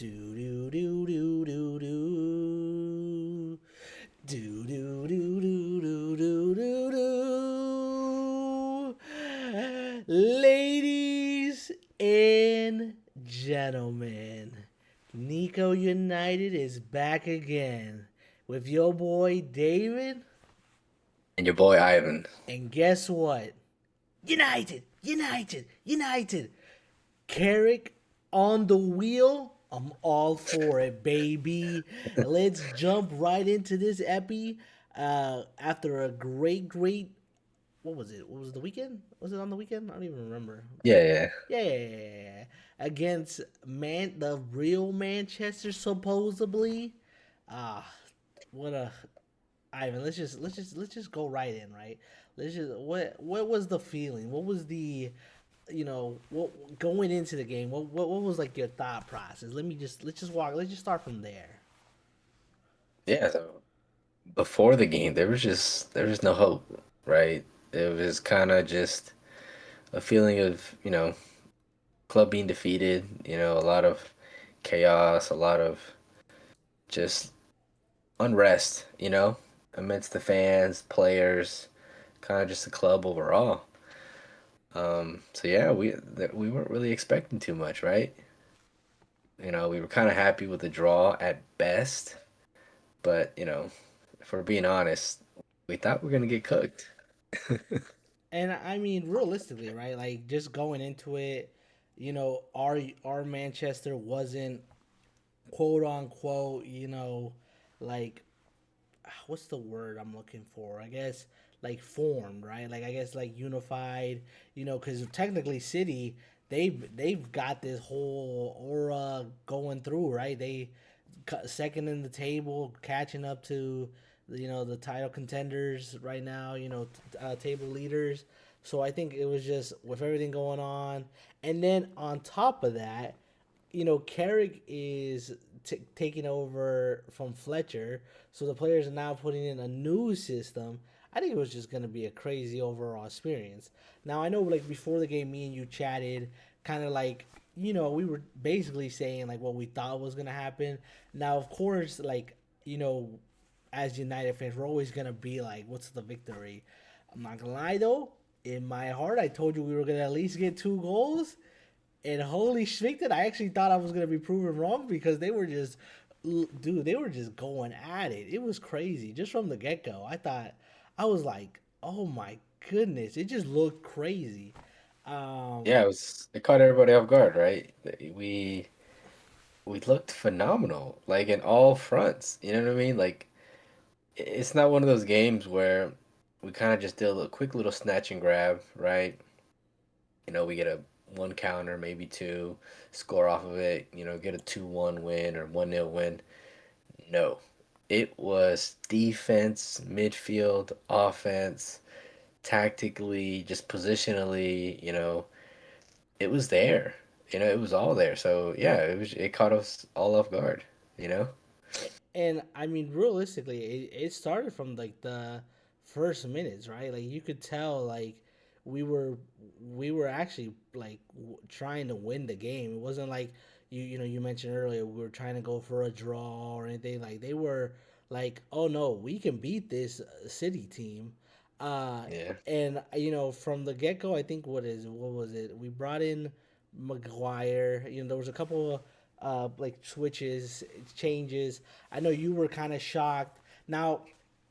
Do do do do do do. Do do do do do do do do. Ladies and gentlemen, Nico United is back again with your boy David. And your boy Ivan. And guess what? United, United, United. Carrick on the wheel. I'm all for it, baby. Let's jump right into this epi. After a great, what was it? What was it, the weekend? Was it on the weekend? I don't even remember. Yeah, yeah. Yeah, against the real Manchester supposedly. Ah, what a Ivan. Let's just go right in, right? Let's just what was the feeling? What was the what going into the game? What was like your thought process? Let's just start from there. Yeah, so before the game there was no hope, right? It was kind of just a feeling of, club being defeated, a lot of chaos, a lot of just unrest, amidst the fans, players, kind of just the club overall. So yeah, we weren't really expecting too much, right? We were kind of happy with the draw at best, but if we're being honest, we thought we were gonna get cooked. And I mean, realistically, right? Like just going into it, our Manchester wasn't quote unquote, like what's the word I'm looking for? I guess like formed, right? Like I guess like unified, because technically City they've got this whole aura going through, right? They second in the table, catching up to the title contenders right now. Table leaders. So I think it was just with everything going on, and then on top of that, Carrick is taking over from Fletcher, so the players are now putting in a new system. I think it was just going to be a crazy overall experience. Now, I know, like, before the game, me and you chatted, kind of like, we were basically saying, like, what we thought was going to happen. Now, of course, like, as United fans, we're always going to be like, what's the victory? I'm not going to lie, though. In my heart, I told you we were going to at least get 2 goals. And holy shit, I actually thought I was gonna be proven wrong because they were just going at it. It was crazy just from the get go. I was like, oh my goodness, it just looked crazy. Um, Yeah, it caught everybody off guard, right? We looked phenomenal, like in all fronts. You know what I mean? Like it's not one of those games where we kind of just did a quick little snatch and grab, right? We get a one counter, maybe two, score off of it, get a 2-1 win or 1-0 win. No. It was defense, midfield, offense, tactically, just positionally, it was there. It was all there. So yeah, it caught us all off guard, you know? and I mean, realistically, it started from like the first minutes, right? Like you could tell, like we were we were actually like trying to win the game. It wasn't like you mentioned earlier we were trying to go for a draw or anything. Like they were like, oh no, we can beat this City team. Uh, Yeah. and from the get go, I think what was it? We brought in Maguire. There was a couple like switches, changes. I know you were kind of shocked. Now,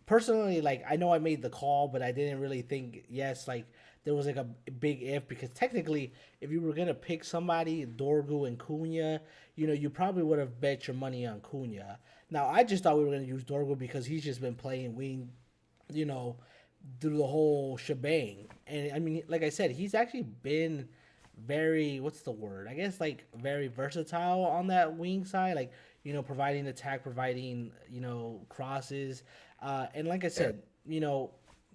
personally, like I know I made the call, but I didn't really think yes, like there was like a big if because technically, if you were gonna pick somebody, Dorgu and Cunha, you probably would have bet your money on Cunha. Now, I just thought we were gonna use Dorgu because he's just been playing wing, you know, through the whole shebang. And I mean, like I said, he's actually been very what's the word? I guess like very versatile on that wing side, like providing attack, providing crosses, and like I Yeah. said,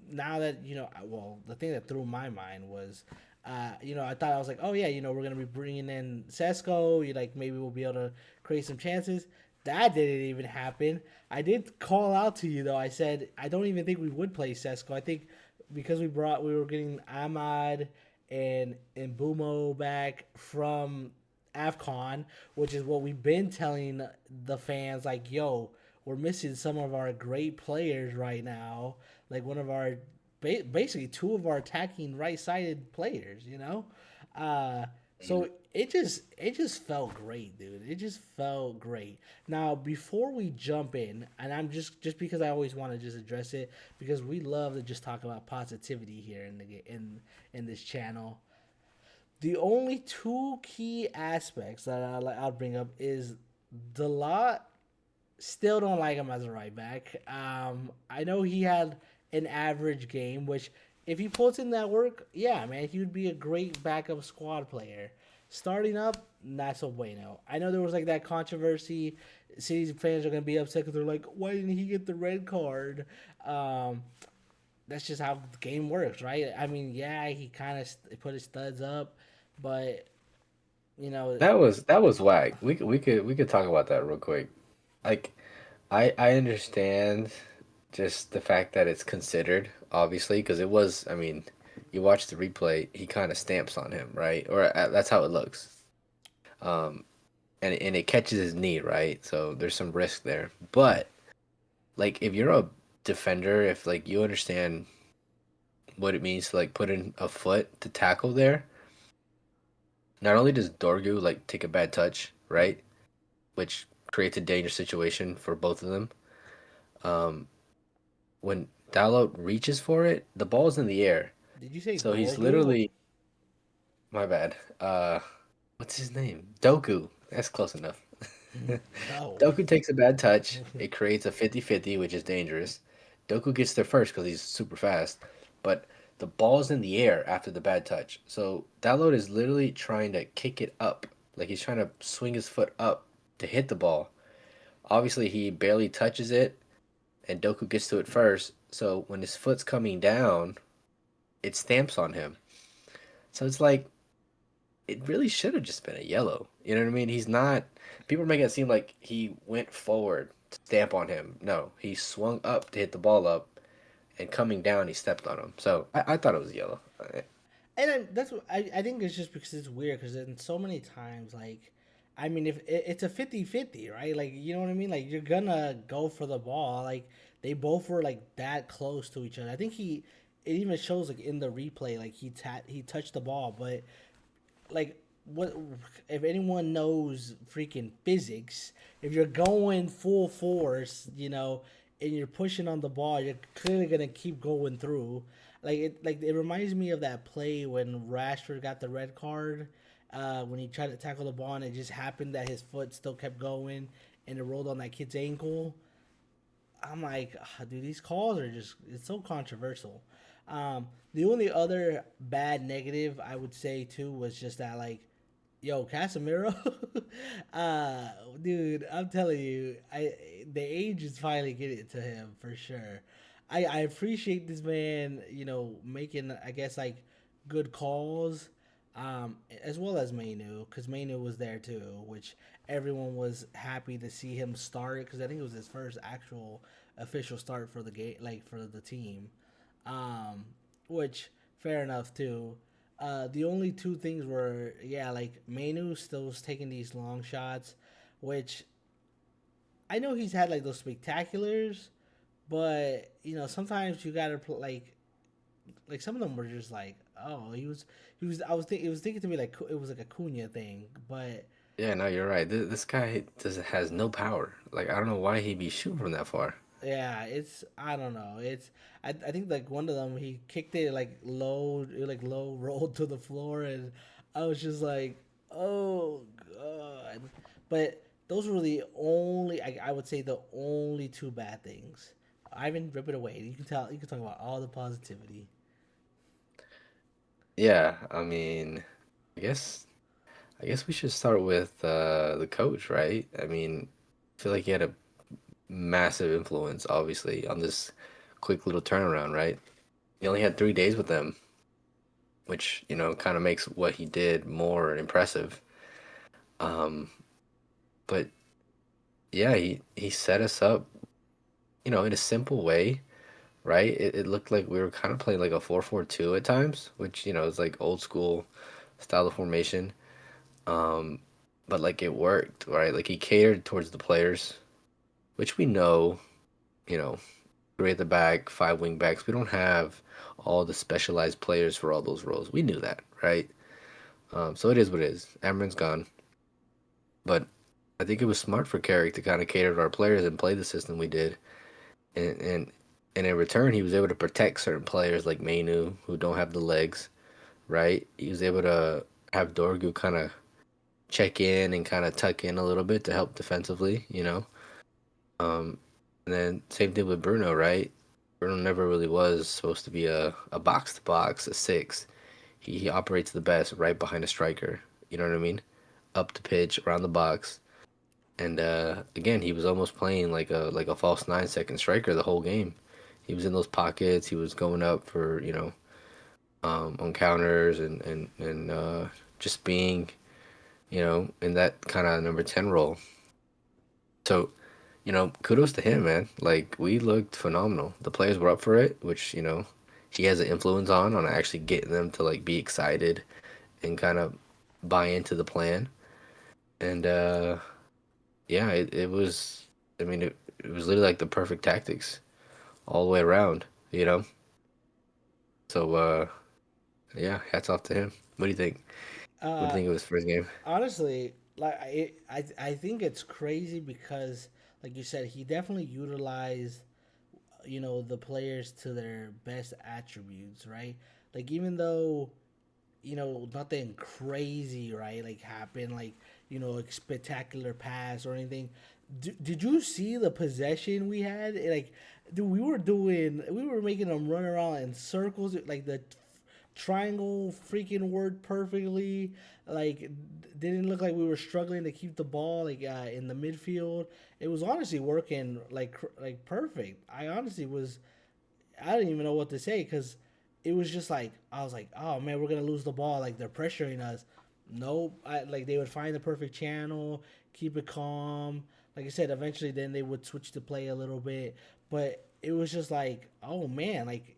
now that well, the thing that threw my mind was. I thought I was like, oh yeah, we're gonna be bringing in Sesko. You like maybe we'll be able to create some chances. That didn't even happen. I did call out to you though. I said I don't even think we would play Sesko. I think because we were getting Ahmad and Bumo back from AFCON, which is what we've been telling the fans, like, yo, we're missing some of our great players right now. Like one of our, basically two of our attacking right-sided players, you know? Uh, Mhm. so it just felt great, dude. It just felt great. Now, before we jump in, and I'm just because I always want to just address it because we love to just talk about positivity here in this channel. The only two key aspects that I'll bring up is the lot. Still don't like him as a right back. I know he had an average game, which if he puts in that work, yeah, man, he would be a great backup squad player. Starting up, not so bueno. I know there was like that controversy. City fans are gonna be upset because they're like, why didn't he get the red card? Um, that's just how the game works, right? I mean, yeah, he kind of put his studs up, but you know, That was whack. We could talk about that real quick. Like, I understand just the fact that it's considered, obviously, because it was. I mean, you watch the replay, he kind of stamps on him, right? Or that's how it looks. Um, and it catches his knee, right? So there's some risk there. But like, if you're a defender, if like you understand what it means to like put in a foot to tackle there, not only does Dorgu like take a bad touch, right, which creates a dangerous situation for both of them. Um, when Dalot reaches for it, the ball's in the air. did you say So he's Dorgu? literally, my bad. What's his name? Doku. That's close enough. No. Doku takes a bad touch. It creates a 50-50, which is dangerous. Doku gets there first because he's super fast, but the ball's in the air after the bad touch. So Dalot is literally trying to kick it up. Like he's trying to swing his foot up to hit the ball. Obviously, he barely touches it, and Doku gets to it first. So when his foot's coming down, it stamps on him. So it's like it really should have just been a yellow. You know what I mean? He's not. People are making it seem like he went forward to stamp on him. No, he swung up to hit the ball up, and coming down, he stepped on him. So I thought it was yellow. And then that's what I think it's just because it's weird because then so many times like I mean if it's a 50-50, right, like you know what I mean, like you're gonna go for the ball, like they both were like that close to each other. I think he it even shows like in the replay like he touched the ball, but like what if anyone knows freaking physics, if you're going full force, you know, and you're pushing on the ball, you're clearly gonna keep going through. Like it reminds me of that play when Rashford got the red card, when he tried to tackle the ball and it just happened that his foot still kept going and it rolled on that kid's ankle. I'm like, dude, these calls are just, it's so controversial. The only other bad negative I would say too was just that, like, yo, Casemiro, uh, dude, I'm telling you, the age is finally getting to him for sure. I appreciate this man, you know, making, I guess, like good calls, as well as Mainu, because Mainu was there too, which everyone was happy to see him start because I think it was his first actual official start for the game, like for the team. Um, which fair enough too. The only two things were, yeah, like Mainu still was taking these long shots, which I know he's had like those spectaculars, but you know sometimes you gotta like some of them were just like, oh, he was I was it was thinking to me like it was like a Cunha thing, but Yeah, no, you're right. This guy has no power. Like I don't know why he'd be shooting from that far. yeah, it's I don't know. I think like one of them he kicked it like low rolled to the floor and I was just like, oh god. But those were the only I would say the only two bad things. Ivan, rip it away. You can talk about all the positivity. Yeah, I mean, I guess I guess we should start with the coach, right? I mean, I feel like he had a massive influence, obviously, on this quick little turnaround, right? He only had 3 days with them, which, kind of makes what he did more impressive. Um, but yeah, he set us up, in a simple way, right? It looked like we were kind of playing like a 4-4-2 at times, which, is like old school style of formation. Um, but like it worked, right? Like he catered towards the players, which we know, you know, three at the back, five wing backs. We don't have all the specialized players for all those roles. We knew that, right? So it is what it is. Amarin's gone, but I think it was smart for Carrick to kind of cater to our players and play the system we did, and in return he was able to protect certain players like Mainu who don't have the legs, right? He was able to have Dorgu kind of check in and kind of tuck in a little bit to help defensively, you know. Um, and then same thing with Bruno, right? Bruno never really was supposed to be a box to box, a six. He operates the best right behind a striker. You know what I mean? Up the pitch, around the box. And again, he was almost playing like a false nine second striker the whole game. He was in those pockets. He was going up for on counters and just being in that kind of number 10 role. So kudos to him, man. Like we looked phenomenal. The players were up for it, which he has an influence on actually getting them to like be excited and kind of buy into the plan. And yeah, it was. I mean, it was literally like the perfect tactics all the way around. You know. So yeah, hats off to him. What do you think? What do you Uh, think of his first game? Honestly, like I think it's crazy because, like you said, he definitely utilized the players to their best attributes, right? Like even though nothing crazy, right? Like happened, like like spectacular pass or anything. Did you see the possession we had? Like, dude, we were making them run around in circles. Like the triangle freaking worked perfectly. Like, didn't look like we were struggling to keep the ball like in the midfield. It was honestly working like perfect. I honestly was I didn't even know what to say because it was just like I was like, oh man, we're gonna lose the ball. Like they're pressuring us. Nope. Like they would find the perfect channel, keep it calm. Like I said, eventually then they would switch to play a little bit, but it was just like, oh man, like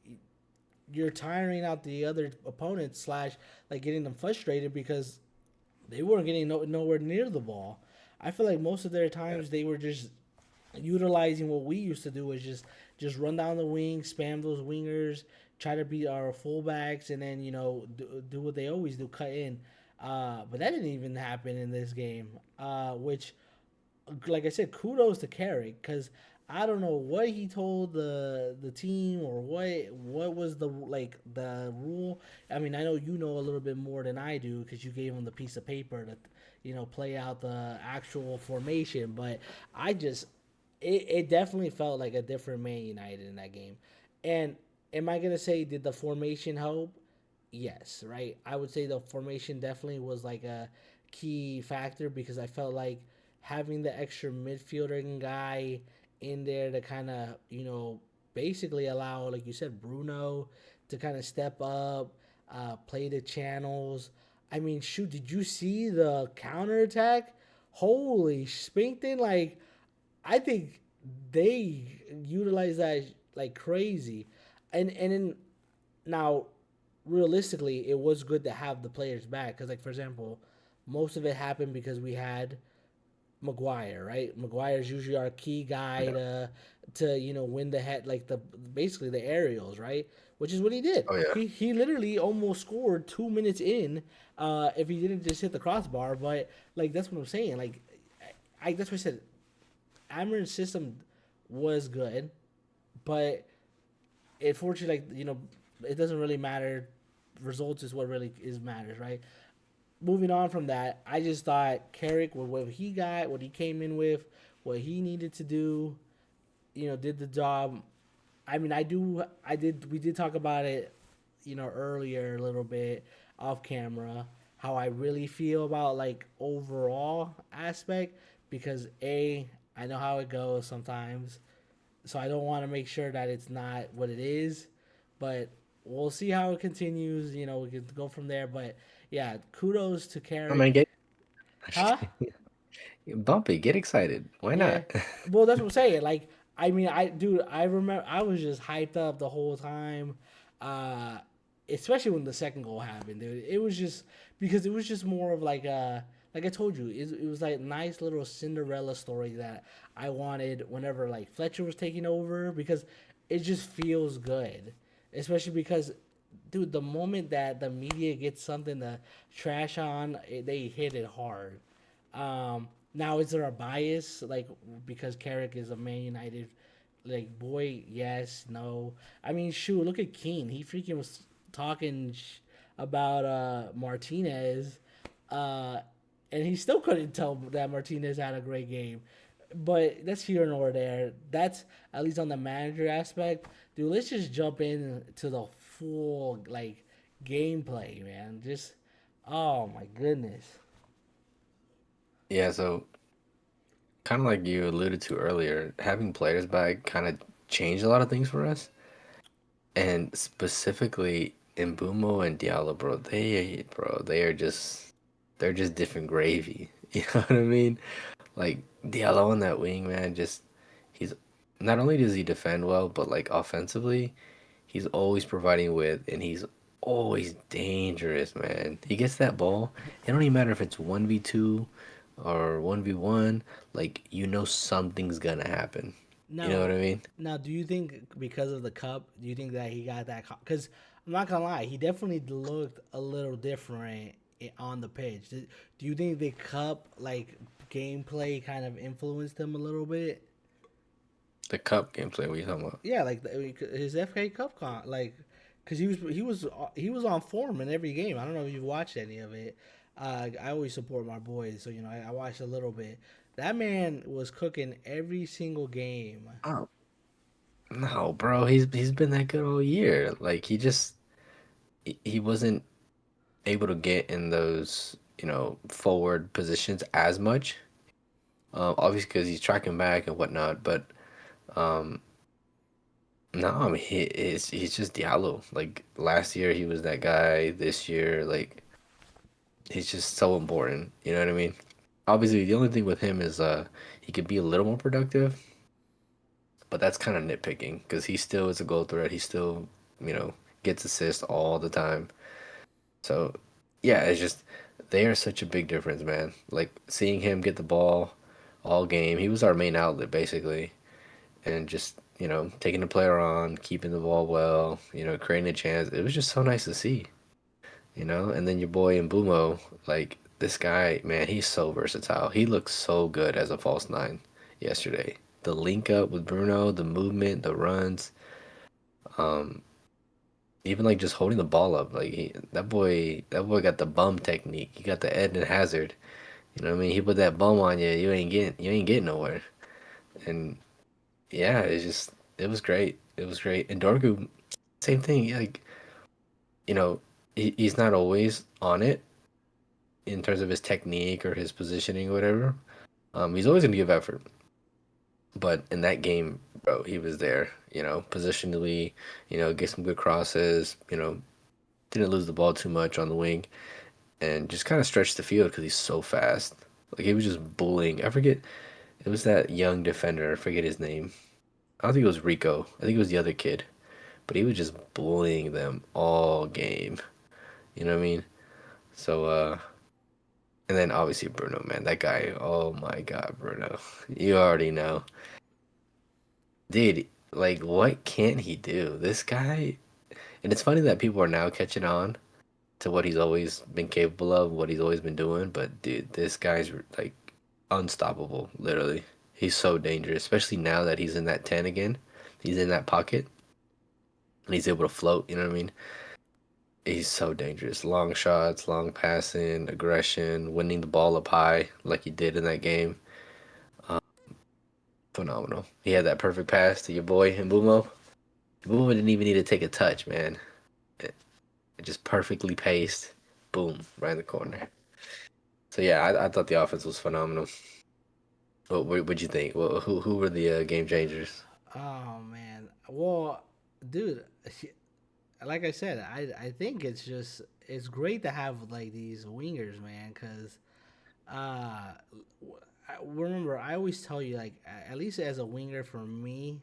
you're tiring out the other opponents slash like getting them frustrated because they weren't getting nowhere near the ball. I feel like most of their times they were just utilizing what we used to do is just run down the wing, spam those wingers, try to beat our fullbacks, and then do what they always do, cut in. But that didn't even happen in this game. Which, like I said, kudos to Carrick because I don't know what he told the team or what was the rule. I mean, I know you know a little bit more than I do because you gave him the piece of paper to play out the actual formation. But I just it definitely felt like a different Man United in that game. And am I gonna say did the formation help? Yes, right. I would say the formation definitely was like a key factor because I felt like having the extra midfielder guy in there to kind of basically allow, like you said, Bruno to kind of step up, play the channels. I mean, shoot, did you see the counterattack? Holy Spinkton! Like I think they utilize that like crazy, and then now realistically, it was good to have the players back because, like for example, most of it happened because we had Maguire, right? Maguire's usually our key guy Yeah. to win the head like the basically the aerials, right? Which is what he did. Oh yeah. He literally almost scored 2 minutes in, if he didn't just hit the crossbar. But like that's what I'm saying. Like that's what I said. Amarin's system was good, but unfortunately, like it doesn't really matter. Results is what really is matters, right? Moving on from that, I just thought Carrick with what he got, what he came in with, what he needed to do, did the job. I mean, we did talk about it, earlier a little bit off camera, how I really feel about like overall aspect because I know how it goes sometimes, so I don't want to make sure that it's not what it is, but we'll see how it continues. We can go from there, but yeah, kudos to Oh man, Carrick. get Huh? bumpy, get excited. Why Yeah. not? Well, that's what I'm saying. Like, I mean, I remember I was just hyped up the whole time, uh, especially when the second goal happened, dude. It was just because it was just more of like I told you, it was like nice little Cinderella story that I wanted whenever like Fletcher was taking over because it just feels good, especially because dude, the moment that the media gets something to trash on, they hit it hard. Now, is there a bias like because Carrick is a Man United like boy? Yes, no. I mean, shoot, look at Keane. He freaking was talking about Martinez, uh, and he still couldn't tell that Martinez had a great game. But that's here nor there. That's at least on the manager aspect. Dude, let's just jump into the full like gameplay, man. Just oh my goodness. Yeah, so kind of like you alluded to earlier, having players back kind of changed a lot of things for us. And specifically Mbumo and Diallo, they are just they're just different gravy. You know what I mean? Like Diallo on that wing, man, just he's not only does he defend well, but like offensively, he's always providing width and he's always dangerous, man. He gets that ball. It don't even matter if it's 1v2 or 1v1, like you know something's gonna happen. You know what Now, I mean? now, do you think because of the cup, do you think that he got that? Because I'm not gonna lie, he definitely looked a little different on the pitch. Do you think the cup like gameplay kind of influenced him a little bit? The cup gameplay, what are you talking about? Yeah, like his FA Cup like because he was on form in every game. I don't know if you've watched any of it. I always support my boys, so I watched a little bit. That man was cooking every single game. Oh, no, bro, he's been that good all year. Like he wasn't able to get in those, forward positions as much. Obviously because he's tracking back and whatnot, but um, no, I mean he's just Diallo. Like last year he was that guy. This year, like he's just so important. You know what I mean? Obviously, the only thing with him is he could be a little more productive, but that's kind of nitpicking because he still is a goal threat. He still, you know, gets assists all the time. So, yeah, it's just they are such a big difference, man. Like seeing him get the ball all game. He was our main outlet basically, and just taking the player on, keeping the ball well, creating a chance. It was just so nice to see, And then your boy Mbumo, like this guy, man, he's so versatile. He looks so good as a false nine yesterday. The link up with Bruno, the movement, the runs, um, even like just holding the ball up. Like that boy got the bum technique. He got the Eden Hazard. You know what I mean? He put that bum on you, you ain't getting nowhere. And yeah, it was great. It was great. And Dorgu, same thing. Like you know, he's not always on it in terms of his technique or his positioning or whatever. He's always gonna give effort. But in that game, bro, he was there, positionally, get some good crosses, didn't lose the ball too much on the wing and just kind of stretched the field because he's so fast. Like he was just bullying. I forget, it was that young defender. I forget his name. I don't think it was Rico. I think it was the other kid. But he was just bullying them all game. You know what I mean? So, and then obviously Bruno, man, that guy. Oh my God, Bruno. You already know. Dude, like, what can't he do? This guy, and it's funny that people are now catching on to what he's always been capable of, what he's always been doing. But dude, this guy's like unstoppable, literally. He's so dangerous, especially now that he's in that 10 again. He's in that pocket and he's able to float, you know what I mean? He's so dangerous. Long shots, long passing, aggression, winning the ball up high like he did in that game. Um, Phenomenal. He had that perfect pass to your boy Mbumo. Mbumo didn't even need to take a touch, man. It just perfectly paced. Boom, right in the corner. So yeah, I thought the offense was phenomenal. What'd you think? Who were the game changers? Oh man. Well, dude, like I said, I think it's great to have like these wingers, man, because uh, remember I always tell you like at least as a winger for me,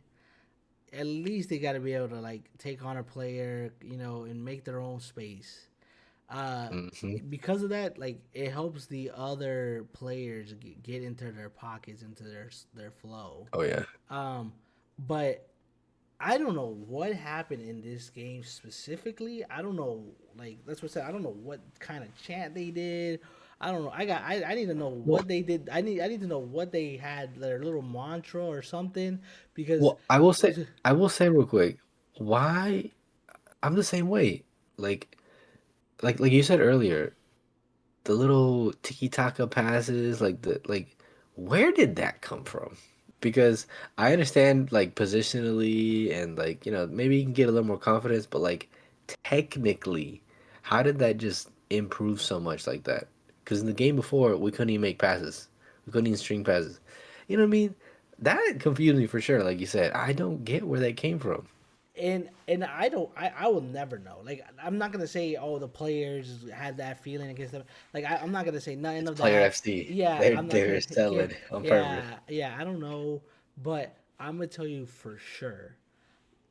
at least they got to be able to like take on a player, and make their own space. Because of that, like it helps the other players get into their pockets, into their flow. Oh yeah. Um, but I don't know what happened in this game specifically. I don't know, like that's what I said. I don't know what kind of chant they did. I don't know. I need to know Well, what they did. I need to know what they had, their little mantra or something, because well, I will say real quick, why I'm the same way. Like like you said earlier, the little tiki-taka passes, where did that come from? Because I understand like positionally and like, maybe you can get a little more confidence, but like technically, how did that just improve so much like that? Because in the game before, we couldn't even make passes. We couldn't even string passes. You know what I mean? That confused me for sure. Like you said, I don't get where that came from. and I don't I will never know. Like I'm not gonna say oh the players had that feeling against them. Like I'm not gonna say nothing It's of Player that. FC. Yeah, They're I'm not they're gonna. Yeah, selling on purpose. yeah. I don't know, but I'm gonna tell you for sure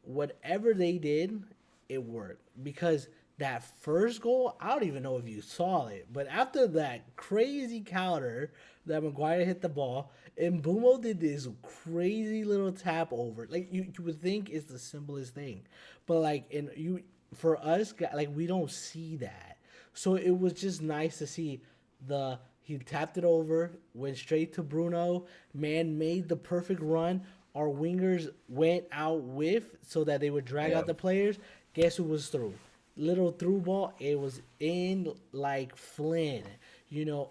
whatever they did, it worked because that first goal, I don't even know if you saw it, but after that crazy counter that Maguire hit the ball, and Bumo did this crazy little tap over. Like you would think it's the simplest thing, but like in you for us, like we don't see that. So it was just nice to see the he tapped it over, went straight to Bruno. Man made the perfect run. Our wingers went out with so that they would drag Yeah. out the players. Guess who was through? Little through ball. It was in like Flynn.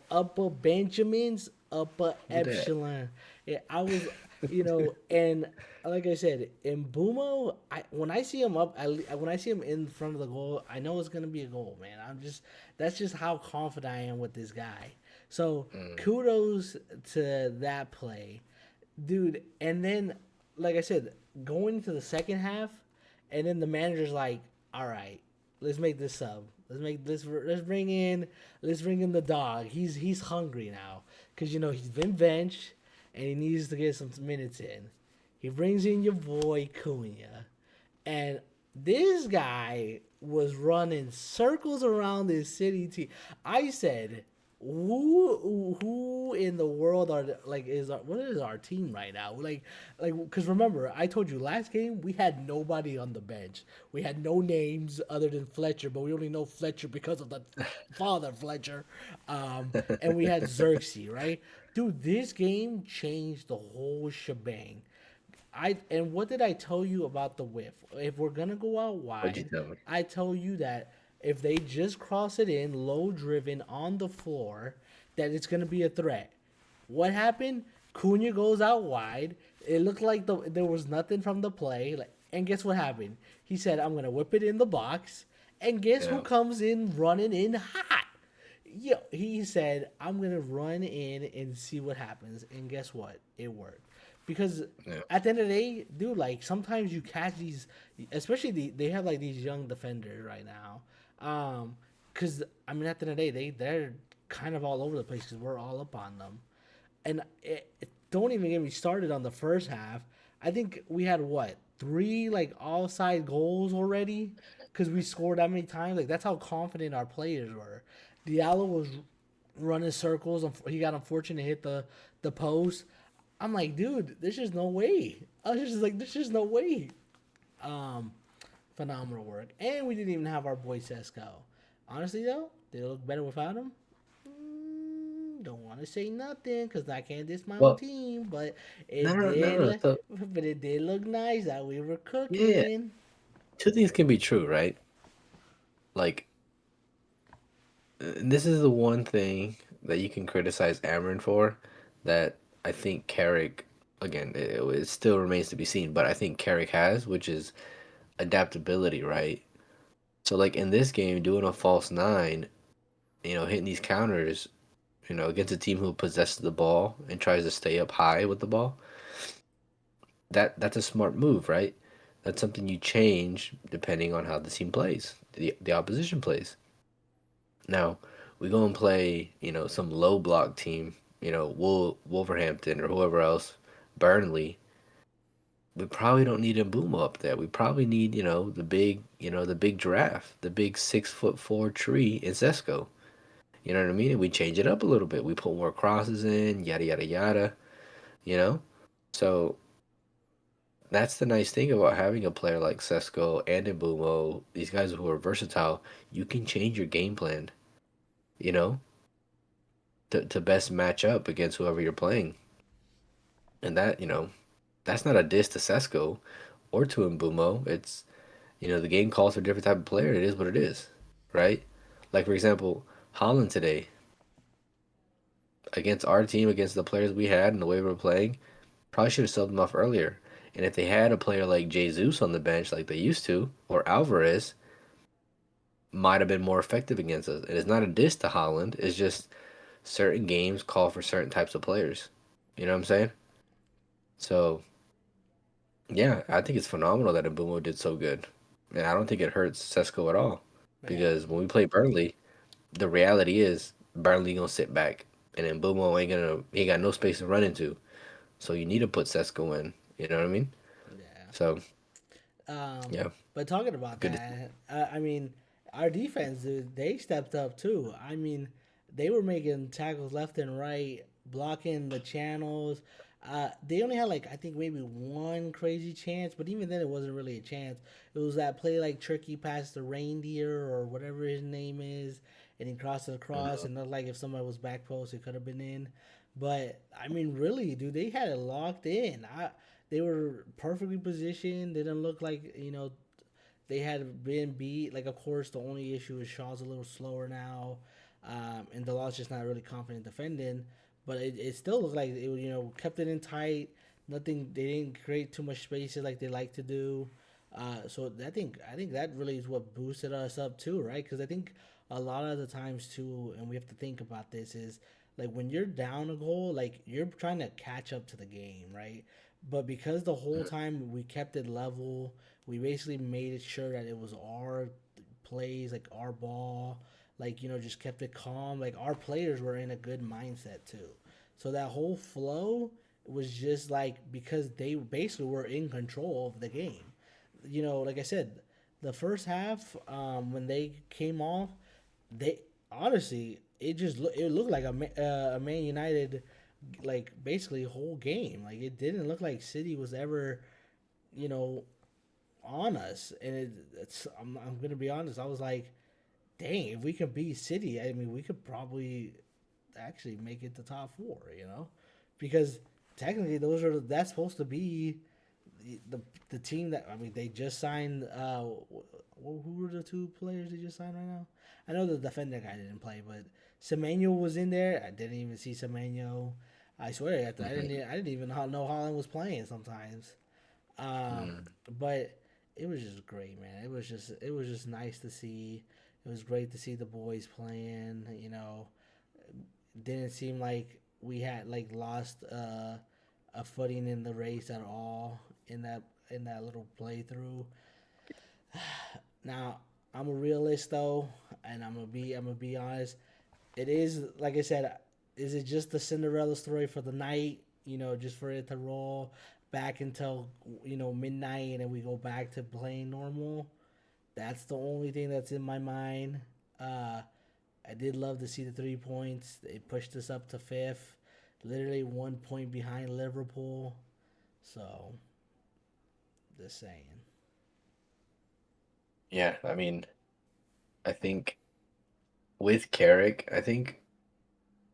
Upper Benjamins, upper Look at that. Epsilon. Yeah, I was, and like I said, in Bumo, when I see him up, when I see him in front of the goal, I know it's gonna be a goal, man. That's just how confident I am with this guy. So Mm. kudos to that play, dude. And then, like I said, going into the second half, and then the manager's like, "All right, let's make this sub. Let's bring in the dog. He's hungry now because he's been benched and he needs to get some minutes in. He brings in your boy Cunha, and this guy was running circles around this city team. I said, who in the world what is our team right now? Like because remember I told you last game we had nobody on the bench. We had no names other than Fletcher, but we only know Fletcher because of the father Fletcher. And we had Xerxes, right? Dude, this game changed the whole shebang. And what did I tell you about the whiff? If we're gonna go out What'd you wide, tell me? I tell you that if they just cross it in low driven on the floor, that it's gonna be a threat. What happened? Cunha goes out wide. It looked like there was nothing from the play. And guess what happened? He said, "I'm gonna whip it in the box." And guess who Yeah. comes in running in hot? He said, "I'm gonna run in and see what happens." And guess what? It worked. Because Yeah. at the end of the day, dude, like sometimes you catch these, especially they have like these young defenders right now. Because I mean, at the end of the day, they're kind of all over the place because we're all up on them. And don't even get me started on the first half. I think we had what three like offside goals already because we scored that many times. Like that's how confident our players were. Diallo was running circles. He got unfortunate to hit the post. I'm like, dude, there's just no way. I was just like, there's just no way. Um, Phenomenal work, and we didn't even have our boy Sesko. Honestly, though, did it look better without him? Don't want to say nothing because I can't diss my own Well, team, but no, it no, no, did. no. So But it did look nice that we were yeah, cooking. two things can be true, right? Like, this is the one thing that you can criticize Amarin for, that I think Carrick, again, it still remains to be seen, but I think Carrick has, which is adaptability, right? So, like in this game, doing a false nine, hitting these counters, against a team who possesses the ball and tries to stay up high with the ball, that's a smart move, right? That's something you change depending on how the team plays, the opposition plays. Now, we go and play, some low block team, Wolverhampton or whoever else, Burnley. we probably don't need Mbuma up there. We probably need, the big giraffe, the big 6'4" tree in Cesco. You know what I mean? And we change it up a little bit. We put more crosses in, yada yada yada. You know, so that's the nice thing about having a player like Cesco and Mbumo. These guys who are versatile. You can change your game plan. You know, to best match up against whoever you're playing. And that's not a diss to Cesco or to Mbumo. It's the game calls for a different type of player. It is what it is, right? Like for example, Holland today against our team, against the players we had and the way we were playing, probably should have subbed him off earlier. And if they had a player like Jesus on the bench like they used to, or Alvarez, might have been more effective against us. And it's not a diss to Holland. It's just certain games call for certain types of players. You know what I'm saying? So yeah, I think it's phenomenal that Mbumo did so good. And I don't think it hurts Sesko at all. Yeah, Because when we play Burnley, the reality is Burnley gonna sit back. And then Mbumo he got no space to run into. So you need to put Sesko in. You know what I mean? yeah. So Um, yeah, but talking about good to see. that, I mean, our defense, dude, they stepped up too. I mean, they were making tackles left and right, blocking the channels. They only had like I think maybe one crazy chance, but even then it wasn't really a chance. It was that play like Tricky passed the reindeer or whatever his name is, and he crossed it across, and looked like if somebody was back post, it could have been in. But I mean, really, dude, they had it locked in. They were perfectly positioned. They didn't look like they had been beat. Like, of course, the only issue is Shaw's a little slower now, and the law's just not really confident defending. But it still looked like it, kept it in tight. Nothing. They didn't create too much spaces like they like to do. So I think that really is what boosted us up too, right? Because I think a lot of the times too, and we have to think about this is like when you're down a goal, like you're trying to catch up to the game, right? But because the whole time we kept it level, we basically made it sure that it was our plays, like our ball, like just kept it calm. Like our players were in a good mindset too. So that whole flow was just like because they basically were in control of the game. Like I said, the first half when they came off, they honestly it looked like a Man United like basically whole game. Like it didn't look like City was ever you know on us, and I'm gonna be honest. I was like, dang, if we can beat City, I mean, we could probably actually make it to top four. Because technically that's supposed to be the team that I mean they just signed. Who were the two players they just signed right now? I know the defender guy didn't play, but Semenyo was in there. I didn't even see Semenyo. I swear, I didn't even know Holland was playing sometimes. Um, Mm-hmm. but it was just great, man. It was just nice to see. It was great to see the boys playing. Didn't seem like we had like lost a footing in the race at all in that little playthrough. Now I'm a realist though, and I'm gonna be honest. It is like I said. Is it just the Cinderella story for the night? Just for it to roll back until midnight, and then we go back to playing normal. That's the only thing that's in my mind. Uh, I did love to see the 3 points. It pushed us up to fifth, literally 1 point behind Liverpool. So, just saying. Yeah, I mean, I think with Carrick, I think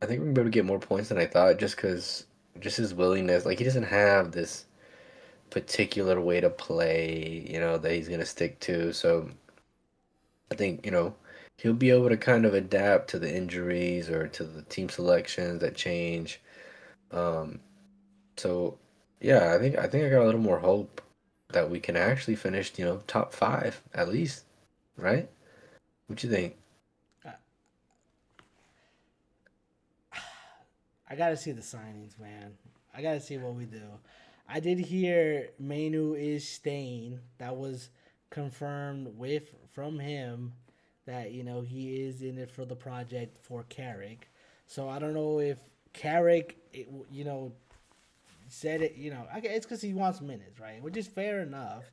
we're gonna be able to get more points than I thought, just because just his willingness. Like he doesn't have this particular way to play, that he's gonna stick to. So I think he'll be able to kind of adapt to the injuries or to the team selections that change. Um, so yeah, I think I got a little more hope that we can actually finish, top five at least, right? What you think? I, I gotta see the signings, man. I gotta see what we do. I did hear Manu is staying. That was confirmed with from him that he is in it for the project for Carrick. So I don't know if Carrick, said it. Okay, it's because he wants minutes, right? Which is fair enough.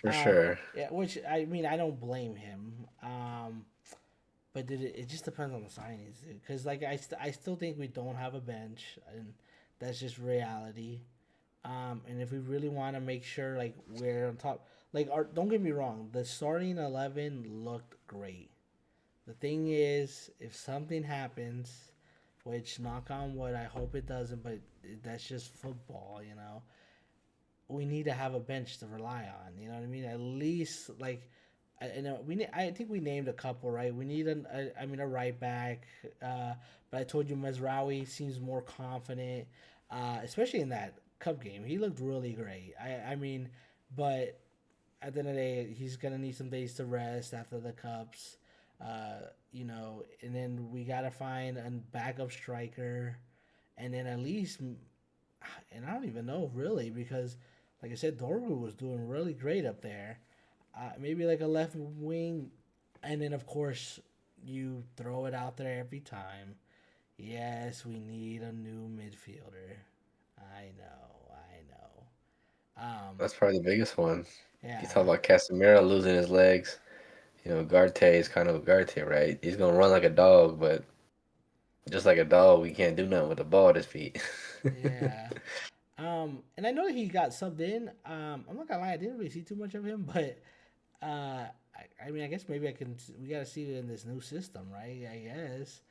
For sure. Yeah, which I mean, I don't blame him. But it just depends on the signings, because like I still think we don't have a bench, and that's just reality. And if we really want to make sure like we're on top, like don't get me wrong, the starting 11 looked great. The thing is, if something happens, which knock on wood, I hope it doesn't, but that's just football, we need to have a bench to rely on. You know what I mean? At least like, I think we named a couple, right? We need a right back. But I told you Mesraoui seems more confident, especially in that cup game. He looked really great. I mean, but at the end of the day, he's gonna need some days to rest after the cups. And then we gotta find a backup striker, and then at least, and I don't even know really, because, like I said, Dorgu was doing really great up there. Maybe like a left wing, and then of course you throw it out there every time. Yes, we need a new midfielder. I know, I know. That's probably the biggest one. You talk Yeah, about Casemiro losing his legs. Garte is kind of a Garte, right? He's gonna run like a dog, but just like a dog, we can't do nothing with the ball at his feet. yeah. And I know he got subbed in. I'm not gonna lie, I didn't really see too much of him, but I mean, I guess maybe I can. We gotta see it in this new system, right? I guess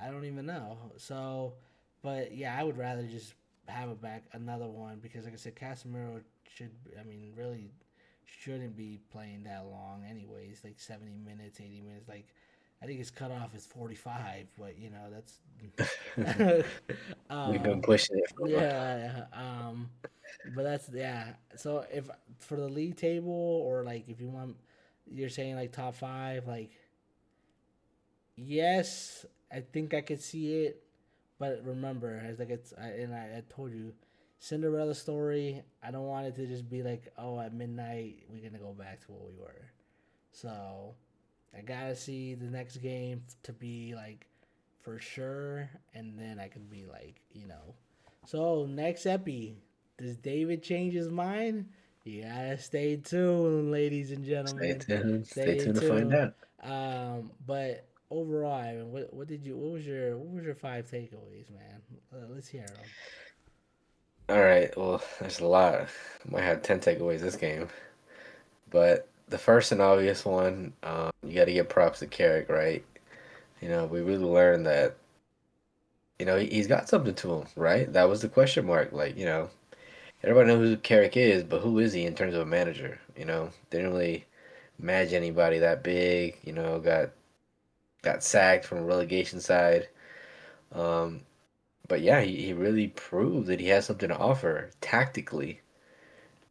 I don't even know. So, but yeah, I would rather just have it back another one, because, like I said, Casemiro should. I mean, really shouldn't be playing that long, anyways. Like 70 minutes, 80 minutes. Like I think his cutoff is 45, but that's. We've been um, pushing it for. yeah. But that's, yeah. So if for the league table, or like if you want, you're saying like top five, like yes, I think I could see it. But remember, as like I told you, Cinderella story. I don't want it to just be like, oh, at midnight we're gonna go back to what we were. So I gotta see the next game to be like for sure, and then I can be like. So next epi, does David change his mind? You gotta stay tuned, ladies and Stay gentlemen. tuned. Stay Stay tuned to find tuned. out. But overall, I mean, what was your five takeaways, man? Let's hear them. All right. Well, there's a lot. Might have 10 takeaways this game, but the first and obvious one, you got to give props to Carrick, right? We really learned that he's got something to him, right? That was the question mark. Like, everybody knows who Carrick is, but who is he in terms of a manager? Didn't really manage anybody that big. Got sacked from a relegation side. Um, but yeah, he really proved that he has something to offer tactically,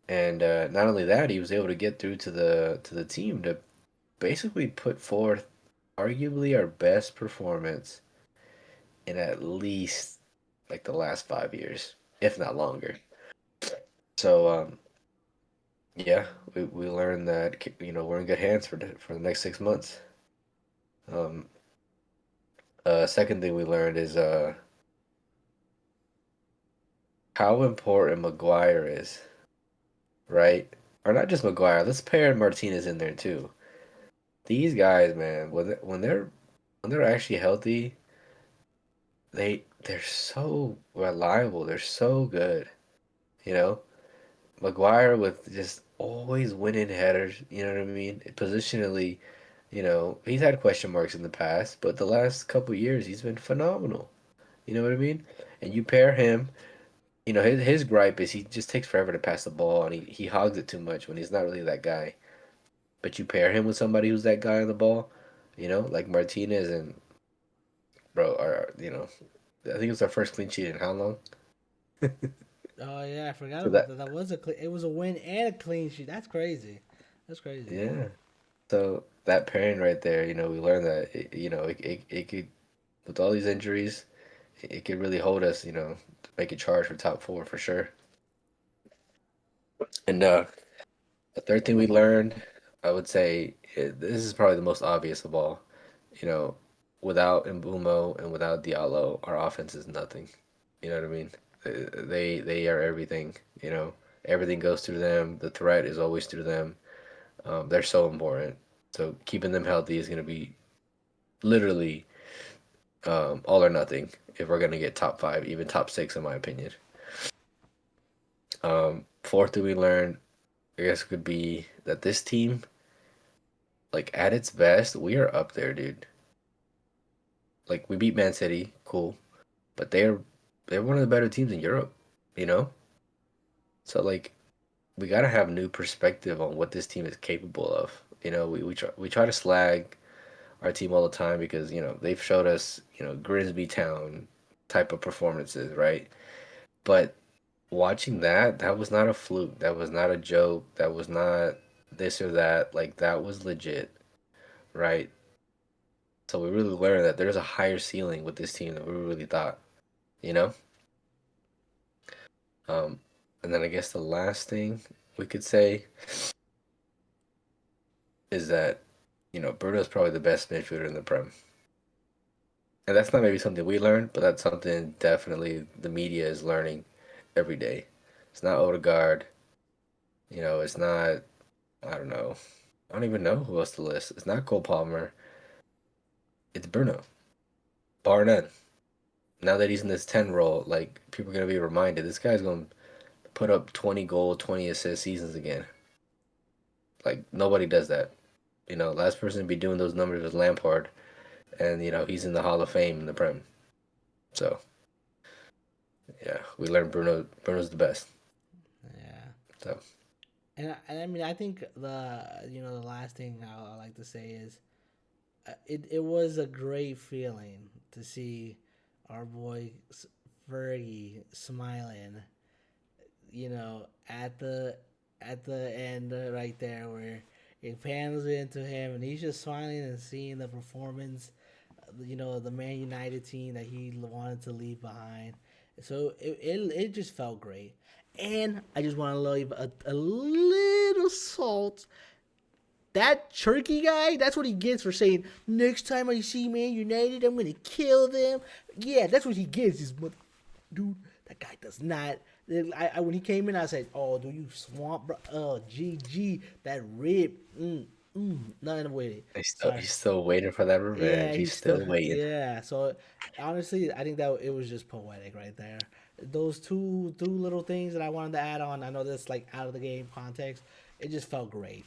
and not only that, he was able to get through to the team to basically put forth arguably our best performance in at least like the last 5 years, if not longer. So yeah, we learned that we're in good hands for the next 6 months. Um, Second thing we learned is how important Maguire is, right? Or not just Maguire. Let's pair Martinez in there too. These guys, man, when they're actually healthy, they're so reliable. They're so good. You know, Maguire with just always winning headers. You know what I mean? Positionally, he's had question marks in the past, but the last couple years he's been phenomenal. You know what I mean? And you pair him. His gripe is he just takes forever to pass the ball, and he hogs it too much when he's not really that guy. But you pair him with somebody who's that guy on the ball, like Martinez and bro, I think it's our first clean sheet in how long? Oh yeah, I forgot So about that that. It was a win and a clean sheet. That's crazy. That's crazy. yeah. So that pairing right there, we learned that it could, with all these injuries, it could really hold us, to make a charge for top four for sure. And the third thing we learned, I would say, this is probably the most obvious of all. You know, without Mbumo and without Diallo, our offense is nothing. You know what I mean? They are everything. Everything goes through them. The threat is always through them. They're so important. So keeping them healthy is going to be literally all or nothing if we're going to get top five, even top six, in my opinion. Fourth, that we learned, I guess, could be that this team, like at its best, we are up there, dude. Like we beat Man City, cool, but they're one of the better teams in Europe, you know. So like we gotta have new perspective on what this team is capable of. We try to slag our team all the time because they've showed us Grimsby Town type of performances, right? But watching that was not a fluke. That was not a joke. That was not this or that. Like that was legit, right? So we really learned that there's a higher ceiling with this team than we really thought, you know? Um, and then I guess the last thing we could say is that, Bruno's probably the best midfielder in the Prem. And that's not maybe something we learned, but that's something definitely the media is learning every day. It's not Odegaard, it's not, I don't know. I don't even know who else to list. It's not Cole Palmer. It's Bruno, bar none. Now that he's in this 10 role, like, people are going to be reminded this guy's going to put up 20 goal, 20 assist seasons again. Like, nobody does that. Last person to be doing those numbers was Lampard, and, he's in the Hall of Fame in the Prem. So, yeah, we learned Bruno's the best. Yeah. So, And I mean, I think the last thing I like to say is it was a great feeling to see our boy Fergie smiling, at the end right there where it pans into him and he's just smiling and seeing the performance, the Man United team that he wanted to leave behind. So it just felt great. And I just want to leave a little salt. That Turkey guy, that's what he gets for saying, next time I see Man United, I'm going to kill them. Yeah, that's what he gets. Dude, that guy does not. When he came in, I said, "Oh, do you swamp, bro? Oh, GG, that rib, nothing with it." he's still, Sorry. he's still waiting for that Yeah, revenge. He's he's still. still waiting. Yeah, so honestly, I think that it was just poetic right there. Those two little things that I wanted to add on. I know that's like out of the game context. It just felt great.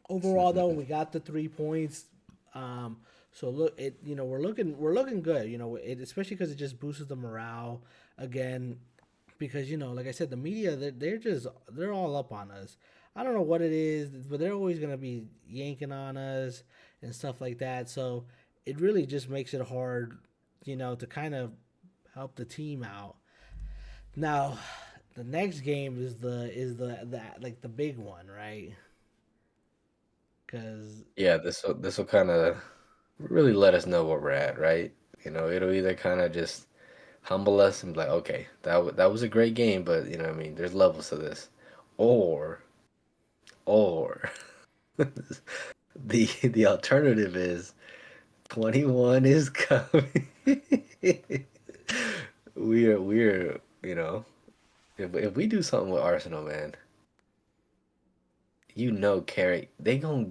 Overall, though, we got the 3 points. Um, so look, we're looking good. Especially because it just boosts the morale again. Because like I said, the media they're all up on us. I don't know what it is, but they're always gonna be yanking on us and stuff like that. So it really just makes it hard, to kind of help the team out. Now, the next game is the like the big one, right? Because Yeah, this will kind of really let us know where we're at, right? It'll either kind of just humble us and be like, okay, that was a great game, but what I mean, there's levels to this, or or the alternative is 21 is coming. We're if we do something with Arsenal, man, Carrick, they gonna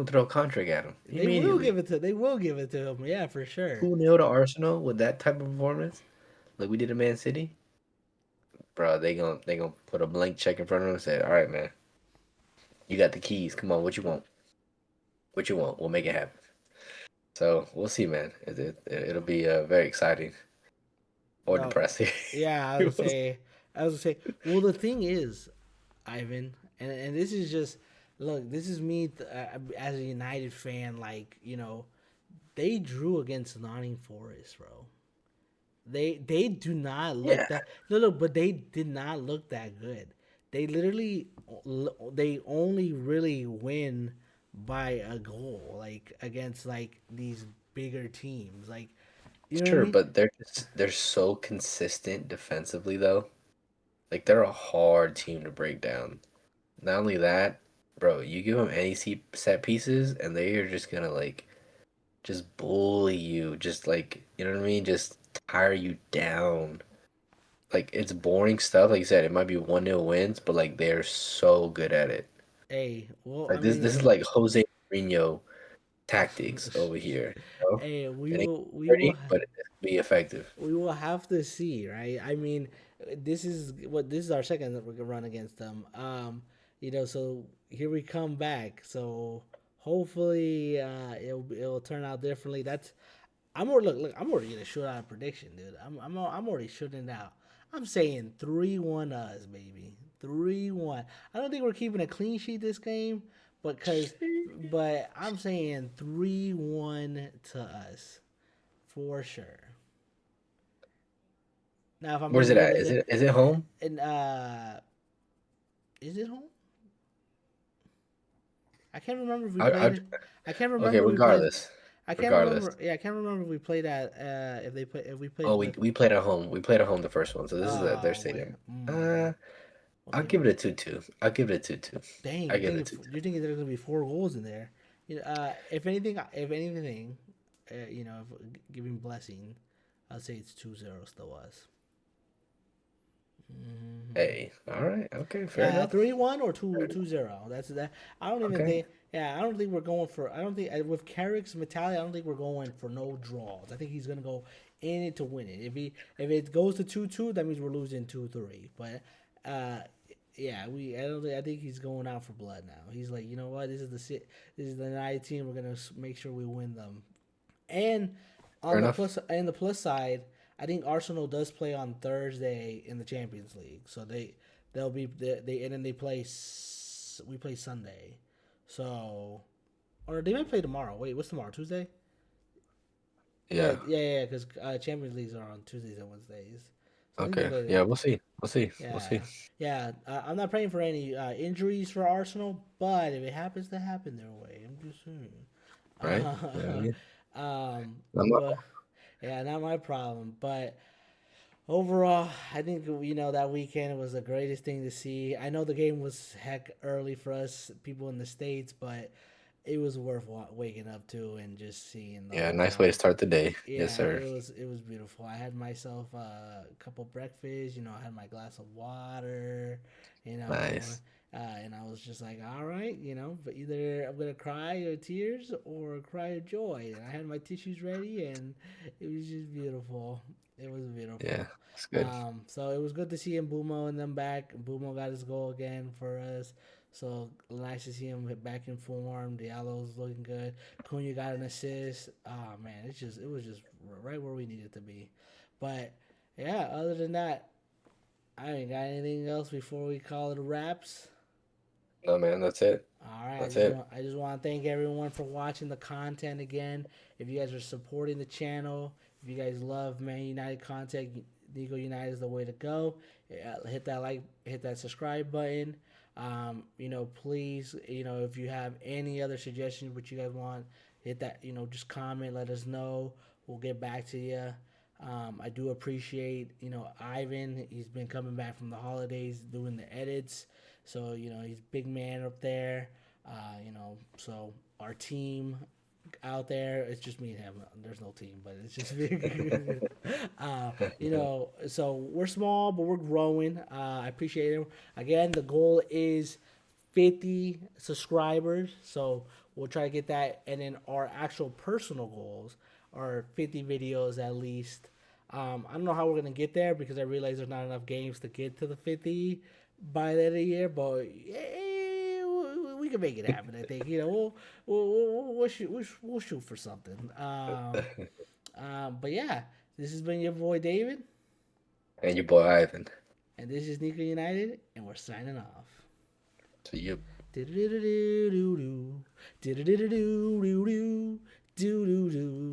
throw a contract at him immediately. they will give it to him. Yeah, for sure. 2-0 to Arsenal with that type of performance, like we did in Man City, bro. They gonna put a blank check in front of him and say, "All right, man, you got the keys. Come on, what you want? What you want? We'll make it happen." So we'll see, man. It'll be very exciting or No, depressing. yeah, I was gonna say. Well, the thing is, Ivan, and this is just look. This is me as a United fan. Like they drew against Nottingham Forest, bro. They do not look Yeah, that look, but they did not look that good. They literally they only really win by a goal, like against like these bigger teams, like you know what I sure, mean? but they're so consistent defensively though. Like they're a hard team to break down. Not only that, bro, you give them any set pieces and they are just gonna like just bully you, just like you know what I mean, just tire you down. like it's boring stuff. Like you said, it might be 1-0 wins, but like they're so good at it. Hey, well, I Like this mean, is like Jose Mourinho tactics over here. You know? hey, It ain't we will pretty, but it can be effective. we will have to see, right? I mean, this is our second run against them. So here we come back. So hopefully, it'll turn out differently. I'm already gonna shoot out a prediction, dude. I'm already shooting it out. I'm saying 3-1 us, baby. 3-1. I don't think we're keeping a clean sheet this game, but I'm saying 3-1 to us for sure. Now, if I'm Where's being it at? Is realistic, it home? and is it home? I can't remember if we played I it. I can't okay, remember if we played. regardless. I can't Regardless. remember. Yeah, I can't remember if we played at. If we Oh, played we the. we played at home. We played at home the first one, so this is at their Oh wait. stadium. I'll give it a 2-2. I'll give it a 2-2. Dang, I give it a 2-2. you're thinking there's gonna be 4 goals in there? If anything, giving blessing, I'd say it's 2-0 still us. Hey, all right, okay, fair Yeah, enough. 3-1 or Fair 2-0. That's that. I don't even Okay, think. Yeah, I don't think we're going for. I don't think with Carrick's mentality, I don't think we're going for no draws. I think he's gonna go in it to win it. If it goes to 2-2, that means we're losing 2-3. But uh, yeah, I don't. I think he's going out for blood now. He's like, you know what? This is the night team. We're gonna make sure we win them. And fair on enough. the plus side, I think Arsenal does play on Thursday in the Champions League, so they'll be they and then they play we play Sunday, so or they might play tomorrow. Wait, what's tomorrow? Tuesday? Yeah, Yeah. yeah, because Champions Leagues are on Tuesdays and Wednesdays, so I think they Okay. play. Yeah, we'll see. We'll see. We'll see. Yeah, yeah. I'm not praying for any injuries for Arsenal, but if it happens to happen their way, I'm just saying. Right? Yeah, I mean, I'm not. But yeah, not my problem. But overall, I think that weekend was the greatest thing to see. I know the game was heck early for us people in the states, but it was worth waking up to and just seeing the Yeah, whole nice way to thing. start the day. Yes, Yeah, sir. it was beautiful. I had myself a couple breakfasts. I had my glass of water. You know, Nice. and I was just like, all right, but either I'm gonna cry of tears or cry of joy. And I had my tissues ready, and it was just beautiful. It was Yeah, beautiful. that's good. So it was good to see Mbumo and them back. Mbumo got his goal again for us. So nice to see him back in form. Diallo's looking good. Cunha got an assist. Oh man, it was just right where we needed to be. But yeah, other than that, I ain't got anything else before we call it wraps. No, man, that's it. All right, That's it. I just want to thank everyone for watching the content again. If you guys are supporting the channel, if you guys love Man United content, Niko United is the way to go. Hit that like, hit that subscribe button. Please, if you have any other suggestions, what you guys want, hit that. Just comment, let us know. We'll get back to you. I do appreciate, Ivan. He's been coming back from the holidays doing the edits. So, he's big man up there. So our team out there, it's just me and him. There's no team, but it's just big. So we're small, but we're growing. I appreciate it. Again, the goal is 50 subscribers. So we'll try to get that. And then our actual personal goals are 50 videos at least. I don't know how we're going to get there because I realize there's not enough games to get to the 50 by the end of the year. But we can make it happen, I think. We'll shoot for something. But yeah, this has been your boy David. And your boy Ivan. And this is Niko United. And we're signing off. So you. Do do do do do do do do do do do do do do.